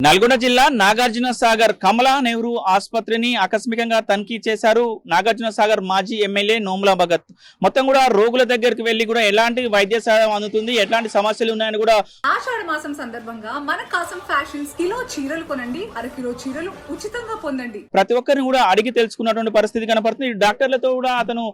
నల్గొండ జిల్లా నాగార్జున సాగర్ కమలా నెహ్రూ ఆసుపత్రిని ఆకస్మికంగా తనిఖీ చేశారు నాగార్జున సాగర్ మాజీ ఎమ్మెల్యే నోముల భగత్. మొత్తం కూడా రోగుల దగ్గరికి వెళ్లి కూడా ఎలాంటి వైద్య సాయం అందుతుంది, ఎట్లాంటి సమస్యలు ఉన్నాయని కూడా. ఆషాఢ మాసం సందర్భంగా మన కాసం ఫ్యాషన్స్ కిలో చీరలు కొనండి, అరకిలో చీరలు ఉచితంగా పొందండి. ప్రతి ఒక్కరిని కూడా అడిగి తెలుసుకున్నటువంటి పరిస్థితి కనపడుతుంది. డాక్టర్లతో కూడా అతను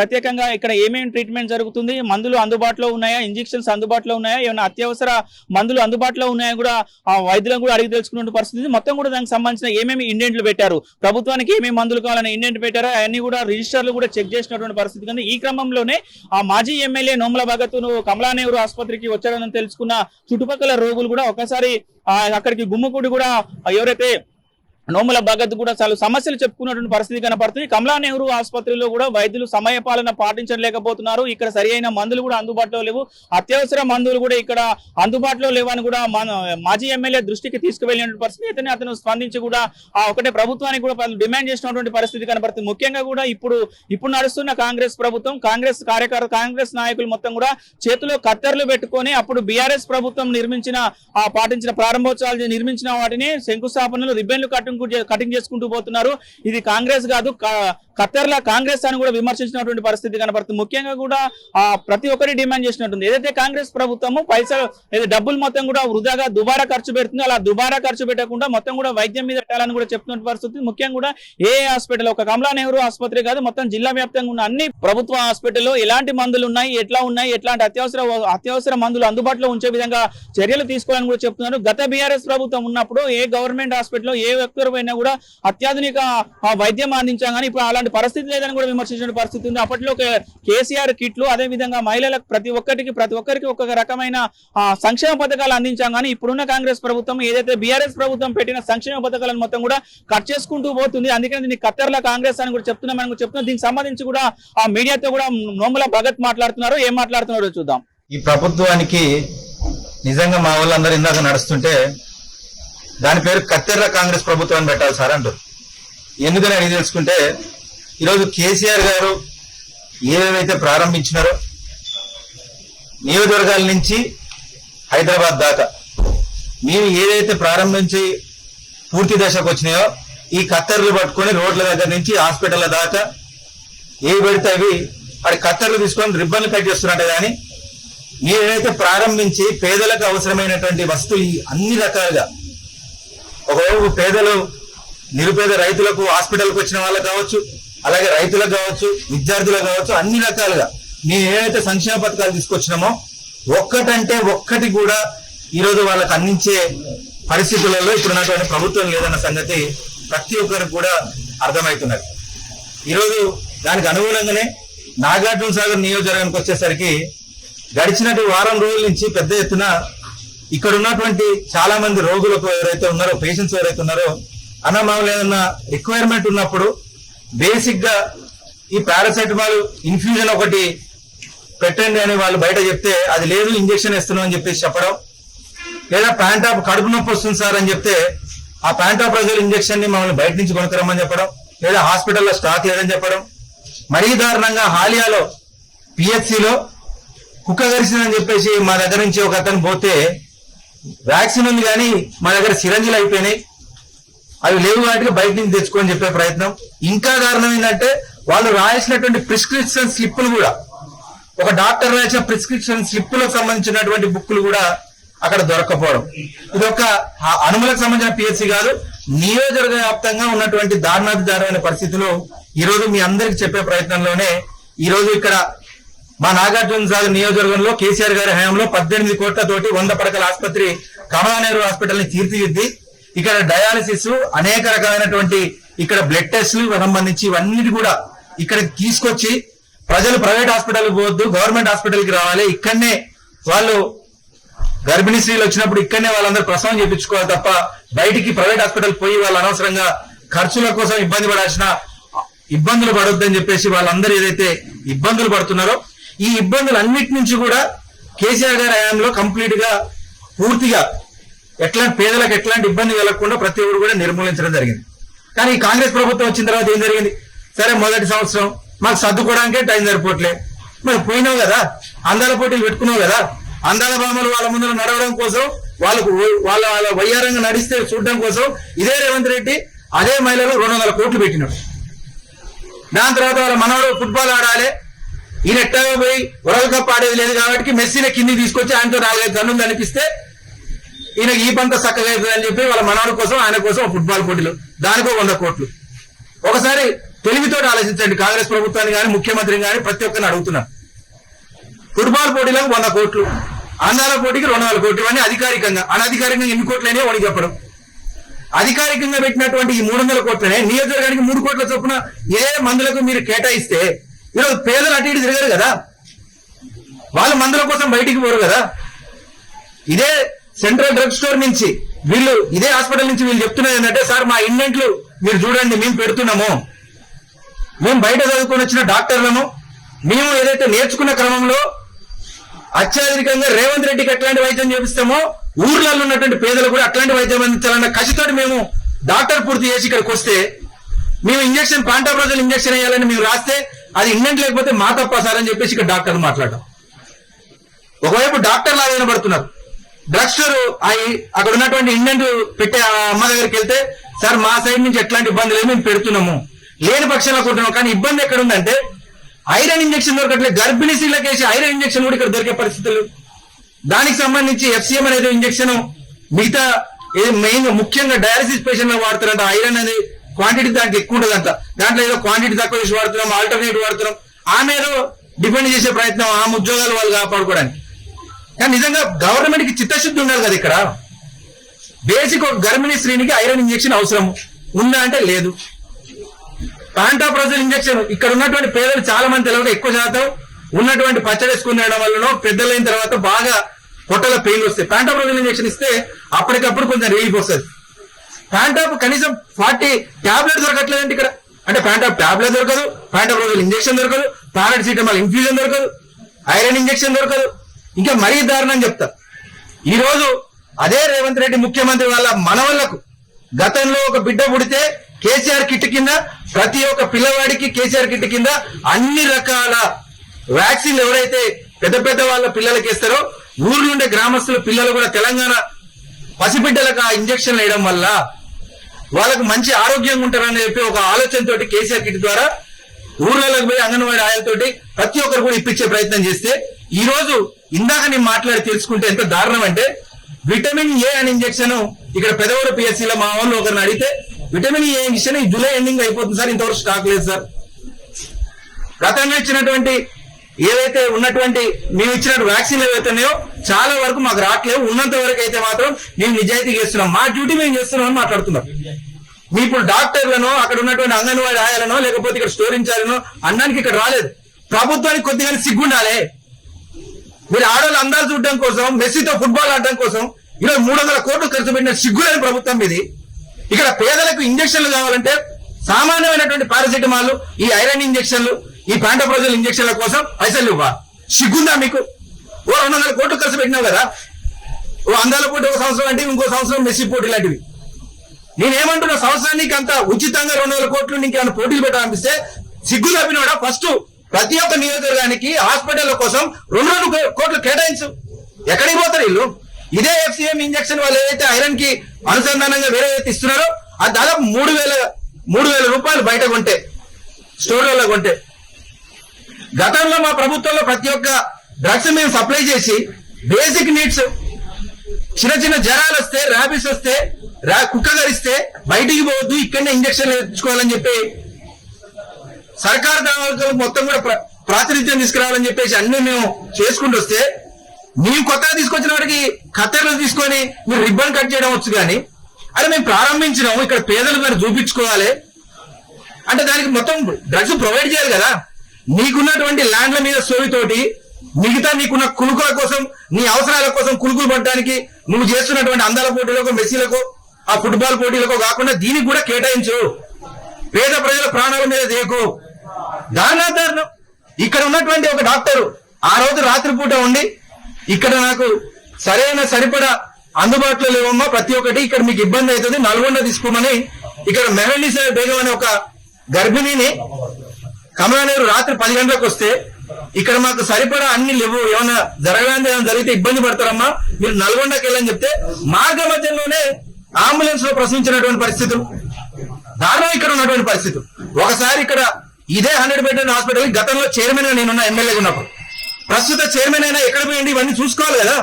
ప్రత్యేకంగా ఇక్కడ ఏమేమి ట్రీట్మెంట్ జరుగుతుంది, మందులు అందుబాటులో ఉన్నాయా, ఇంజెక్షన్స్ అందుబాటులో ఉన్నాయా, ఏమైనా అత్యవసర మందులు అందుబాటులో ఉన్నాయా కూడా వైద్యులను కూడా అడిగి తెలుసుకున్న పరిస్థితి. మొత్తం కూడా దానికి సంబంధించిన ఏమేమి ఇండెంట్లు పెట్టారు, ప్రభుత్వానికి ఏమేమి మందులు కావాలని ఇండెంట్ పెట్టారో అవన్నీ కూడా రిజిస్టర్లు కూడా చెక్ చేసినటువంటి పరిస్థితి ఉంది. ఈ క్రమంలోనే ఆ మాజీ ఎమ్మెల్యే నోముల భగత్ కమలా నెహ్రూ ఆసుపత్రికి వచ్చారని తెలుసుకున్న చుట్టుపక్కల రోగులు కూడా ఒకసారి అక్కడికి గుమ్మకూడి కూడా ఎవరైతే నోముల భగత్ కూడా చాలా సమస్యలు చెప్పుకున్నటువంటి పరిస్థితి కనపడుతుంది. కమలా నెహ్రూ ఆసుపత్రిలో కూడా వైద్యులు సమయపాలన పాటించలేకపోతున్నారు. ఇక్కడ సరి అయిన మందులు కూడా అందుబాటులో లేవు, అత్యవసర మందులు కూడా ఇక్కడ అందుబాటులో లేవని కూడా మాజీ ఎమ్మెల్యే దృష్టికి తీసుకువెళ్ళిన పరిస్థితి. అయితే అతను స్పందించి కూడా ఒకటే ప్రభుత్వానికి కూడా డిమాండ్ చేసినటువంటి పరిస్థితి కనపడుతుంది. ముఖ్యంగా కూడా ఇప్పుడు నడుస్తున్న కాంగ్రెస్ ప్రభుత్వం, కాంగ్రెస్ నాయకులు మొత్తం కూడా చేతిలో కత్తెరలు పెట్టుకొని అప్పుడు బీఆర్ఎస్ ప్రభుత్వం పాటించిన ప్రారంభోత్సవాలు నిర్మించిన వాటిని శంకుస్థాపనలు రిబ్బన్లు కటింగ్ చేసుకుంటూ పోతున్నారు. ఇది కాంగ్రెస్ కాదు, ఖత్తర్లా కాంగ్రెస్ అని కూడా విమర్శించినటువంటి పరిస్థితి కనపడుతుంది. ముఖ్యంగా కూడా ప్రతి ఒక్కరి డిమాండ్ చేసినట్టుంది. ఏదైతే కాంగ్రెస్ ప్రభుత్వము పైసలు డబ్బులు మొత్తం కూడా వృధాగా దుబారా ఖర్చు పెడుతుందో అలా దుబారా ఖర్చు పెట్టకుండా మొత్తం కూడా వైద్యం మీద పెట్టాలని కూడా చెప్తున్న పరిస్థితి. ముఖ్యంగా కూడా ఏ హాస్పిటల్, ఒక కమలా నెహ్రూ ఆసుపత్రి కాదు, మొత్తం జిల్లా వ్యాప్తంగా ఉన్న అన్ని ప్రభుత్వ హాస్పిటల్లో ఎలాంటి మందులు ఉన్నాయి, ఎట్లా ఉన్నాయి, ఎట్లాంటి అత్యవసర మందులు అందుబాటులో ఉంచే విధంగా చర్యలు తీసుకోవాలని కూడా చెప్తున్నారు. గత బీఆర్ఎస్ ప్రభుత్వం ఉన్నప్పుడు ఏ గవర్నమెంట్ హాస్పిటల్లో ఏ వ్యక్తులపైనా కూడా అత్యాధునిక వైద్యం అందించాం, కానీ ఇప్పుడు అలాంటి పరిస్థితి లేదని కూడా విమర్శించిన పరిస్థితి ఉంది. అప్పట్లో కేసీఆర్ కిట్లు, అదే విధంగా మహిళలకు ప్రతి ఒక్కరికి ఒక్కొక్క రకమైన సంక్షేమ పథకాలు అందించాం, కానీ ఇప్పుడున్న కాంగ్రెస్ ప్రభుత్వం ఏదైతే బీఆర్ఎస్ ప్రభుత్వం పెట్టిన సంక్షేమ పథకాలను మొత్తం కూడా కట్ చేసుకుంటూ పోతుంది. అందుకని దీన్ని ఖత్తర్ల కాంగ్రెస్ అని కూడా చెప్తున్నాం. దీనికి సంబంధించి కూడా ఆ మీడియాతో కూడా నోముల భగత్ మాట్లాడుతున్నారు. ఏం మాట్లాడుతున్నారో చూద్దాం. ఈ ప్రభుత్వానికి నిజంగా మా వాళ్ళందరూ ఇందాక నడుస్తుంటే దాని పేరు కత్తెర్ర కాంగ్రెస్ ప్రభుత్వాన్ని పెట్టాలి సార్ అంటారు. ఎందుకని అడిగి తెలుసుకుంటే ఈరోజు కేసీఆర్ గారు ఏవేవైతే ప్రారంభించినారో నియోజకవర్గాల నుంచి హైదరాబాద్ దాకా మేము ఏదైతే ప్రారంభించి పూర్తి దశకు వచ్చినాయో ఈ కత్తెర్లు పట్టుకొని రోడ్ల దగ్గర నుంచి హాస్పిటల్ దాకా ఏవి పడితే అవి అక్కడ కత్తెర్లు తీసుకొని రిబ్బన్లు కట్ చేస్తున్నట్టు. కానీ మీరు ఏదైతే ప్రారంభించి పేదలకు అవసరమైనటువంటి వస్తువులు అన్ని రకాలుగా, ఒకవైపు పేదలు నిరుపేద రైతులకు హాస్పిటల్కి వచ్చిన వాళ్ళకు కావచ్చు, అలాగే రైతులకు కావచ్చు, విద్యార్థులకు కావచ్చు, అన్ని రకాలుగా మేము ఏదైతే సంక్షేమ పథకాలు తీసుకొచ్చినామో ఒక్కటంటే ఒక్కటి కూడా ఈరోజు వాళ్ళకి అందించే పరిస్థితులలో ఇప్పుడున్నటువంటి ప్రభుత్వం లేదన్న సంగతి ప్రతి ఒక్కరికి కూడా అర్థమవుతున్నది. ఈరోజు దానికి అనుగుణంగానే నాగార్జున సాగర్ నియోజకవర్గానికి వచ్చేసరికి గడిచినట్టు వారం రోజుల నుంచి పెద్ద ఎత్తున ఇక్కడ ఉన్నటువంటి చాలా మంది రోగులకు ఎవరైతే ఉన్నారో, పేషెంట్స్ ఎవరైతే ఉన్నారో, మామూలు ఏదన్నా రిక్వైర్మెంట్ ఉన్నప్పుడు బేసిక్ గా ఈ పారాసెటమాల్ ఇన్ఫ్యూజన్ ఒకటి పెట్టండి అని వాళ్ళు బయట చెప్తే అది లేదు, ఇంజక్షన్ ఇస్తున్నాం అని చెప్పేసి చెప్పడం, లేదా ప్యాంటాప్ కడుపు నొప్పి వస్తుంది సార్ అని చెప్తే ఆ ప్యాంటాప్రజోల్ ఇంజక్షన్ ని మమ్మల్ని బయట నుంచి కొనుక్కరమ్మని చెప్పడం, లేదా హాస్పిటల్లో స్టాక్ లేదని చెప్పడం, మరీ దారుణంగా హాలియాలో పిహెచ్సిలో కుక్క గరిసిందని చెప్పేసి మా దగ్గర నుంచి ఒక అతను పోతే వ్యాక్సిన్ ఉంది కానీ మా దగ్గర సిరంజిలు అయిపోయినాయి, అవి లేవు వాటికి బయట నుంచి తెచ్చుకొని చెప్పే ప్రయత్నం. ఇంకా దారుణం ఏంటంటే వాళ్ళు రాసినటువంటి ప్రిస్క్రిప్షన్ స్లిప్పులు కూడా, ఒక డాక్టర్ రాసిన ప్రిస్క్రిప్షన్ స్లిప్పులకు సంబంధించినటువంటి బుక్కులు కూడా అక్కడ దొరకపోవడం. ఇది ఒక అనుమలకు సంబంధించిన పిహెచ్సి కాదు, నియోజకవర్గ వ్యాప్తంగా ఉన్నటువంటి దారుణాతిదారుణమైన పరిస్థితులు ఈరోజు మీ అందరికి చెప్పే ప్రయత్నంలోనే ఈరోజు ఇక్కడ మా నాగార్జున సాగర్ నియోజకవర్గంలో కేసీఆర్ గారి హయాంలో 18 కోట్లతోటి 100 పడకల ఆసుపత్రి కమలా నెహ్రూ హాస్పిటల్ ని తీర్చిదిద్ది ఇక్కడ డయాలసిస్, అనేక రకమైనటువంటి ఇక్కడ బ్లడ్ టెస్టులు సంబంధించి ఇవన్నిటి కూడా ఇక్కడికి తీసుకొచ్చి ప్రజలు ప్రైవేట్ హాస్పిటల్కి పోవద్దు, గవర్నమెంట్ హాస్పిటల్కి రావాలి, ఇక్కడనే వాళ్ళు గర్భిణీ స్త్రీలు వచ్చినప్పుడు ఇక్కడనే వాళ్ళందరూ ప్రసవం చేయించుకోవాలి తప్ప బయటికి ప్రైవేట్ హాస్పిటల్ పోయి వాళ్ళు అనవసరంగా ఖర్చుల కోసం ఇబ్బందులు పడొద్దని చెప్పేసి వాళ్ళందరూ ఏదైతే ఇబ్బందులు పడుతున్నారో ఈ ఇబ్బందులన్నిటి నుంచి కూడా కేసీఆర్ గారి హయాంలో కంప్లీట్ గా పూర్తిగా పేదలకు ఎట్లాంటి ఇబ్బంది కలగకుండా ప్రతి ఒక్కరు కూడా నిర్మూలించడం జరిగింది. కానీ ఈ కాంగ్రెస్ ప్రభుత్వం వచ్చిన తర్వాత ఏం జరిగింది? సరే, మొదటి సంవత్సరం మాకు సర్దుకోవడానికే టైం సరిపోవట్లే, మరి పోయినావు కదా, అందాల పోటీలు పెట్టుకున్నావు కదా, అందాల భామలు వాళ్ళ ముందు నడవడం కోసం వాళ్ళ వయ్యారంగా నడిస్తే చూడడం కోసం ఇదే రేవంత్ రెడ్డి అదే మహిళలు 200 కోట్లు పెట్టినాడు. దాని తర్వాత వాళ్ళ మనవాడు ఫుట్బాల్ ఆడాలి, ఈయన ఎట్టగా పోయి వరల్డ్ కప్ ఆడేది లేదు కాబట్టి మెస్సీని కిందికి తీసుకొచ్చి ఆయనతో 4-5 గన్నులు అనిపిస్తే ఈయనకి ఈ పంత చక్కగా అవుతుంది అని చెప్పి వాళ్ళ మనవాడి కోసం ఆయన కోసం ఫుట్బాల్ పోటీలు, దానికో 100 కోట్లు. ఒకసారి తెలివితో ఆలోచించండి, కాంగ్రెస్ ప్రభుత్వాన్ని కానీ ముఖ్యమంత్రిని కానీ ప్రతి ఒక్కరిని అడుగుతున్నా. ఫుట్బాల్ పోటీలకు 100 కోట్లు, అందాల పోటీకి 200 కోట్లు అని అధికారికంగా, అనధికారికంగా ఎన్ని కోట్లనే వాడికి చెప్పడం. అధికారికంగా పెట్టినటువంటి ఈ 300 కోట్లనే నియోజకవర్గానికి 3 కోట్ల చొప్పున ఏ మందులకు మీరు కేటాయిస్తే ఈరోజు పేదలు అటు ఇటు తిరగరు కదా, వాళ్ళు మందుల కోసం బయటికి పోరు కదా. ఇదే సెంట్రల్ డ్రగ్ స్టోర్ నుంచి వీళ్ళు, ఇదే హాస్పిటల్ నుంచి వీళ్ళు చెప్తున్నది ఏంటంటే, సార్ మా ఇండెంట్లు మీరు చూడండి, మేము పెడుతున్నాము, మేము బయట చదువుకొని వచ్చిన డాక్టర్లను మేము ఏదైతే నేర్చుకున్న క్రమంలో అత్యధికంగా రేవంత్ రెడ్డికి ఎట్లాంటి వైద్యం చేపిస్తామో ఊర్లలో ఉన్నటువంటి పేదలు కూడా అట్లాంటి వైద్యం అందించాలన్న కసితోటి మేము డాక్టర్ పూర్తి చేసి ఇక్కడికి వస్తే, మేము ఇంజక్షన్ పాంటాప్రోజల్ ఇంజక్షన్ వేయాలని మేము రాస్తే అది ఇండెంట్ లేకపోతే మా తప్ప సార్ అని చెప్పేసి ఇక్కడ డాక్టర్లు మాట్లాడడం. ఒకవైపు డాక్టర్ లాగా వినబడుతున్నారు, డ్రగ్ స్టోర్ అక్కడ ఉన్నటువంటి ఇండెంట్ పెట్టే అమ్మ దగ్గరికి వెళ్తే, సార్ మా సైడ్ నుంచి ఎట్లాంటి ఇబ్బంది లేదు, మేము పెడుతున్నాము, లేని పక్షంలో కొంటున్నాం. కానీ ఇబ్బంది ఎక్కడ ఉందంటే ఐరన్ ఇంజక్షన్ దొరకట్లేదు, గర్భిణీ స్త్రీలకు వేసి ఐరన్ ఇంజక్షన్ కూడా ఇక్కడ దొరికే పరిస్థితులు. దానికి సంబంధించి FCM అనేది ఇంజక్షన్, మిగతా మెయిన్ ముఖ్యంగా డయాలసిస్ పేషెంట్ వాడుతారంట. ఐరన్ అనేది క్వాంటిటీ దానికి ఎక్కువ ఉండదంట, దాంట్లో ఏదో క్వాంటిటీ తక్కువ చేసి వాడుతున్నాం, ఆల్టర్నేట్ వాడుతున్నాం. ఆమె ఏదో డిపెండ్ చేసే ప్రయత్నం, ఆమె ఉద్యోగాలు వాళ్ళు కాపాడుకోవడానికి. కానీ నిజంగా గవర్నమెంట్ కి చిత్తశుద్ధి ఉండాలి కదా. ఇక్కడ బేసిక్ ఒక గర్భిణీ స్త్రీనికి ఐరన్ ఇంజక్షన్ అవసరం ఉందా అంటే లేదు. పాంటాప్రోజల్ ఇంజక్షన్ ఇక్కడ ఉన్నటువంటి పేదలు చాలా మంది తెలియక ఎక్కువ శాతం ఉన్నటువంటి పచ్చడేసుకుని తినడం వల్లనో పెద్దలైన తర్వాత బాగా పొట్టల పెయిన్ వస్తాయి. పాంటాప్రోజల్ ఇంజక్షన్ ఇస్తే అప్పటికప్పుడు కొంచెం రిలీఫ్ వస్తుంది. పాంటాప్ కనీసం 40 టాబ్లెట్ దొరకట్లేదండి ఇక్కడ. అంటే పాంటాప్ టాబ్లెట్ దొరకదు, పాంటాప్రోజల్ ఇంజక్షన్ దొరకదు, పారాసిటమాల్ ఇన్ఫ్యూజన్ దొరకదు, ఐరన్ ఇంజక్షన్ దొరకదు. ఇంకా మరీ దారుణం చెప్తా, ఈ రోజు అదే రేవంత్ రెడ్డి ముఖ్యమంత్రి వాళ్ళ మనవళ్లకు గతంలో ఒక బిడ్డ పుడితే కేసీఆర్ కిట్ కింద ప్రతి ఒక్క పిల్లవాడికి కేసీఆర్ కిట్ కింద అన్ని రకాల వ్యాక్సిన్లు ఎవరైతే పెద్ద పెద్ద వాళ్ళ పిల్లలకి ఇస్తారో ఊర్లు ఉండే గ్రామస్తుల పిల్లలు కూడా తెలంగాణ పసిబిడ్డలకు ఆ ఇంజక్షన్ వేయడం వల్ల వాళ్ళకు మంచి ఆరోగ్యంగా ఉంటారని చెప్పి ఒక ఆలోచనతో కేసీఆర్ కిట్ ద్వారా ఊర్లలోకి పోయి అంగన్వాడీ ఆయలతోటి ప్రతి ఒక్కరు కూడా ఇప్పించే ప్రయత్నం చేస్తే, ఈ రోజు ఇందాక నేను మాట్లాడి తెలుసుకుంటే ఎంత దారుణం అంటే, విటమిన్ ఏ అనే ఇంజక్షన్ ఇక్కడ పెదవూరు పిఎస్సీలో మా వాళ్ళు ఒకరిని అడిగితే, విటమిన్ ఏ ఇంజక్షన్ ఈ జూలై ఎండింగ్ అయిపోతుంది సార్, ఇంతవరకు స్టాక్ లేదు సార్. గతంలో ఇచ్చినటువంటి ఏవైతే ఉన్నటువంటి మేము ఇచ్చిన వ్యాక్సిన్లు ఏవైతున్నాయో చాలా వరకు మాకు రావట్లేవు, ఉన్నంత వరకు అయితే మాత్రం మేము నిజాయితీ చేస్తున్నాం, మా డ్యూటీ మేము చేస్తున్నాం అని మాట్లాడుతున్నాం. మీ ఇప్పుడు డాక్టర్లను అక్కడ ఉన్నటువంటి అంగన్వాడీ ఆయాలనో లేకపోతే ఇక్కడ స్టోర్ ఇన్ఛార్జ్నో అన్నానికి ఇక్కడ రాలేదు. ప్రభుత్వానికి కొద్దిగా సిగ్గుండాలి. మీరు ఆడవాళ్ళు అందాలు చూడడం కోసం, మెస్సీతో ఫుట్బాల్ ఆడడం కోసం ఈరోజు 300 కోట్లు ఖర్చు పెట్టిన సిగ్గులేని ప్రభుత్వం ఇది. ఇక్కడ పేదలకు ఇంజక్షన్లు కావాలంటే సామాన్యమైనటువంటి పారాసిటమాల్, ఈ ఐరన్ ఇంజక్షన్లు, ఈ పాంటాప్రోజల్ ఇంజక్షన్ల కోసం పైసలు ఇవ్వ. సిగ్గుందా మీకు? 200 కోట్లు ఖర్చు పెట్టినావు కదా, ఓ అందాల పోటీ ఒక సంవత్సరం అంటే ఇంకో సంవత్సరం మెస్సీ పోటీ లాంటివి. నేనేమంటున్నా, సంవత్సరానికి అంత ఉచితంగా 200 కోట్లు నీకు ఏమైనా పోటీలు పెట్టాలనిపిస్తే సిగ్గు తప్పినోడా? ఫస్ట్ ప్రతి ఒక్క నియోజకవర్గానికి హాస్పిటల్ కోసం 200 కోట్లు కేటాయించు. ఎక్కడికి పోతారు వీళ్ళు? ఇదే FCM ఇంజక్షన్ వాళ్ళు ఏదైతే ఐరన్ కి అనుసంధానంగా వేరే ఇస్తున్నారో అది దాదాపు 3,000 రూపాయలు బయట కొంటే, స్టోర్లలో కొంటే. గతంలో మా ప్రభుత్వంలో ప్రతి ఒక్క డ్రగ్స్ మేము సప్లై చేసి బేసిక్ నీడ్స్, చిన్న చిన్న జ్వరాలు వస్తే, ర్యాబిస్ వస్తే, కుక్క గరిస్తే బయటికి పోవద్దు, ఇక్కడనే ఇంజక్షన్లు తెచ్చుకోవాలని చెప్పి సర్కార్ దావాలకు మొత్తం కూడా ప్రాతినిధ్యం తీసుకురావాలని చెప్పేసి అన్ని మేము చేసుకుంటూ వస్తే, మేము కొత్తగా తీసుకొచ్చిన వాడికి కత్తెరలు తీసుకొని మీరు రిబ్బన్ కట్ చేయడం వచ్చు. కానీ అది మేము ప్రారంభించినాము, ఇక్కడ పేదలు మీరు చూపించుకోవాలి అంటే దానికి మొత్తం డ్రగ్స్ ప్రొవైడ్ చేయాలి కదా. నీకున్నటువంటి ల్యాండ్ల మీద సోవితోటి మిగతా నీకున్న కులుకుల కోసం, నీ అవసరాల కోసం కులుకులు పడడానికి నువ్వు చేస్తున్నటువంటి అందాల పోటీలకు, మెస్సీలకు, ఆ ఫుట్బాల్ పోటీలకు కాకుండా దీనికి కూడా కేటాయించు. పేద ప్రజల ప్రాణాల మీద దేకు. దారుణం. ఇక్కడ ఉన్నటువంటి ఒక డాక్టర్ ఆ రోజు రాత్రిపూట ఉండి, ఇక్కడ నాకు సరిపడా అందుబాటులో లేవమ్మా, ప్రతి ఒక్కటి ఇక్కడ మీకు ఇబ్బంది అవుతుంది, నల్గొండ తీసుకోమని ఇక్కడ మెహండిసా బేగం అనే ఒక గర్భిణిని కమలానేరు రాత్రి 10 గంటలకు వస్తే ఇక్కడ మాకు సరిపడా అన్ని లేవు, ఏమైనా జరగడానికి ఏమైనా జరిగితే ఇబ్బంది పడతారమ్మా, మీరు నల్గొండకి వెళ్ళని చెప్తే మార్గ మధ్యంలోనే అంబులెన్స్ లో ప్రసవించినటువంటి పరిస్థితులు, దారుణం ఇక్కడ ఉన్నటువంటి పరిస్థితులు. ఒకసారి ఇక్కడ ఇదే 100 బెడ్ హాస్పిటల్ గతంలో చైర్మన్ గా నేనున్న ఎమ్మెల్యేగా ఉన్నప్పుడు, ప్రస్తుత చైర్మన్ అయినా ఎక్కడ పోయింది, ఇవన్నీ చూసుకోవాలి కదా.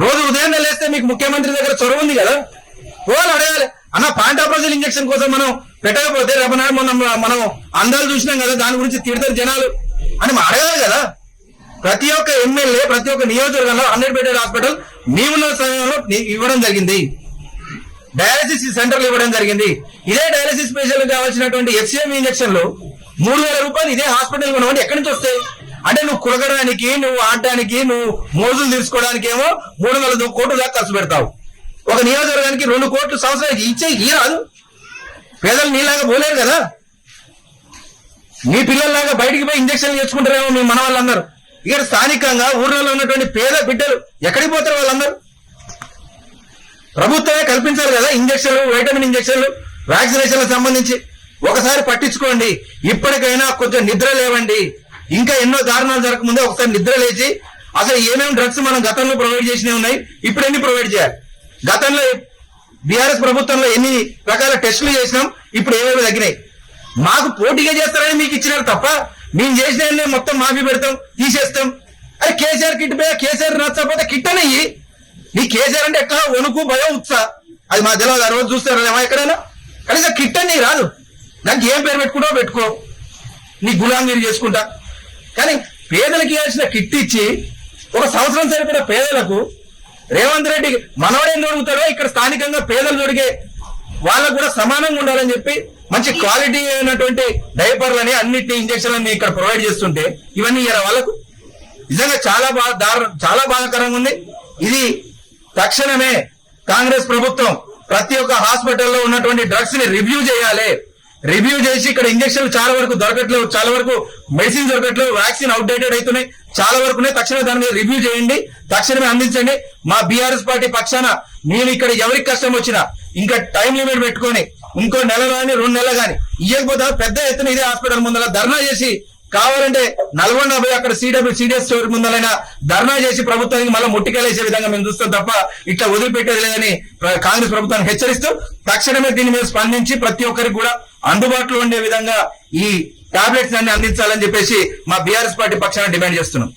రోజు ఉదయాన్నే లేస్తే మీకు ముఖ్యమంత్రి దగ్గర చొరవ ఉంది కదా, పోవాలి అడగాలి. అన్న పాంటాప్రోజల్ ఇంజక్షన్ కోసం మనం పెట్టకపోతే రేపు మనం అందాలు చూసినాం కదా, దాని గురించి తిడతారు జనాలు అని అడగాలి కదా. ప్రతి ఒక్క ఎమ్మెల్యే ప్రతి ఒక్క నియోజకవర్గంలో 100 బెడ్ హాస్పిటల్ మేమున్న సమయంలో ఇవ్వడం జరిగింది, డయాలసిస్ సెంటర్లు ఇవ్వడం జరిగింది. ఇదే డయాలసిస్ పేషెంట్ కావాల్సినటువంటి FCM ఇంజక్షన్లు 3,000 రూపాయలు ఇదే హాస్పిటల్ కొనవండి ఎక్కడి నుంచి వస్తాయి? అంటే నువ్వు కురగడానికి, నువ్వు ఆడడానికి, నువ్వు మోజులు తీసుకోవడానికి ఏమో 300 కోట్లు దాకా ఖర్చు పెడతావు. ఒక నియోజకవర్గానికి 2 కోట్లు సంవత్సరానికి ఇచ్చి రాదు. పేదలు నీలాగా పోలేరు కదా, మీ పిల్లల్లాగా బయటికి పోయి ఇంజక్షన్లు తెచ్చుకుంటారేమో మీ మన వాళ్ళందరూ. ఇక్కడ స్థానికంగా ఊర్లలో ఉన్నటువంటి పేద బిడ్డలు ఎక్కడికి పోతారు వాళ్ళందరూ? ప్రభుత్వమే కల్పించాలి కదా ఇంజక్షన్లు, వైటమిన్ ఇంజక్షన్లు, వ్యాక్సినేషన్లకు సంబంధించి. ఒకసారి పట్టించుకోండి, ఇప్పటికైనా కొంచెం నిద్ర లేవండి. ఇంకా ఎన్నో దారుణాలు జరగకముందే ఒకసారి నిద్ర లేచి అసలు ఏమేమి డ్రగ్స్ మనం గతంలో ప్రొవైడ్ చేసినవి ఉన్నాయి, ఇప్పుడు ఎన్ని ప్రొవైడ్ చేయాలి, గతంలో బీఆర్ఎస్ ప్రభుత్వంలో ఎన్ని రకాల టెస్టులు చేసినాం, ఇప్పుడు ఏమేమి తగ్గినాయి. మాకు పోటీగా చేస్తారని మీకు ఇచ్చినారు తప్ప మేము చేసిన మొత్తం మాఫీ పెడతాం, తీసేస్తాం. అరే కేసీఆర్ కిట్ పోయా, కేసీఆర్ నచ్చకపోతే కిట్ అనేయ్యి. నీ కేసీఆర్ అంటే ఎట్లా వణుకు భయం ఉత్సాహ, అది మా తెలియదు. ఆ రోజు చూస్తారు ఎక్కడైనా కనీసం కిట్ అని రాదు, దానికి ఏం పేరు పెట్టుకుంటావో పెట్టుకో, నీ గులాంగిరి చేసుకుంటా. కానీ పేదలకు ఇవ్వాల్సిన కిట్ ఇచ్చి 1 సంవత్సరం సరిపడే పేదలకు రేవంత్ రెడ్డి మనవడేం దొరుకుతాడో ఇక్కడ స్థానికంగా పేదలు దొరికే వాళ్ళకు కూడా సమానంగా ఉండాలని చెప్పి మంచి క్వాలిటీ అయినటువంటి డైపర్లని అన్నిటి ఇంజక్షన్లని ఇక్కడ ప్రొవైడ్ చేస్తుంటే ఇవన్నీ వాళ్ళకు నిజంగా చాలా బాధాకరంగా ఉంది. ఇది తక్షణమే కాంగ్రెస్ ప్రభుత్వం ప్రతి ఒక్క హాస్పిటల్లో ఉన్నటువంటి డ్రగ్స్ ని రివ్యూ చేయాలి. రివ్యూ చేసి ఇక్కడ ఇంజక్షన్లు చాలా వరకు దొరకట్లేవు, చాలా వరకు మెడిసిన్ దొరకట్లేవు, వ్యాక్సిన్ అవుట్డేటెడ్ అవుతున్నాయి, చాలా వరకునే. తక్షణమే దాని మీద రివ్యూ చేయండి, తక్షణమే అందించండి. మా బీఆర్ఎస్ పార్టీ పక్షాన నేను ఇక్కడ ఎవరికి కష్టం వచ్చినా ఇంకా టైం లిమిట్ పెట్టుకొని ఇంకో నెల కానీ 2 నెలలు కానీ ఇవ్వకపోతే పెద్ద ఎత్తున ఇదే హాస్పిటల్ ముందర ధర్నా చేసి, కావాలంటే నల్గొండ పోయి అక్కడ CDS స్టోర్ ముందరైనా ధర్నా చేసి ప్రభుత్వానికి మళ్ళీ ముట్టికేలేసే విధంగా మేము చూస్తాం తప్ప ఇట్లా వదిలిపెట్టేది లేదని కాంగ్రెస్ ప్రభుత్వాన్ని హెచ్చరిస్తూ తక్షణమే దీని మీద స్పందించి ప్రతి ఒక్కరికి కూడా అందుబాటులో ఉండే విధంగా ఈ టాబ్లెట్స్ అన్ని అందించాలని చెప్పేసి మా బీఆర్ఎస్ పార్టీ పక్షాన డిమాండ్ చేస్తున్నాం.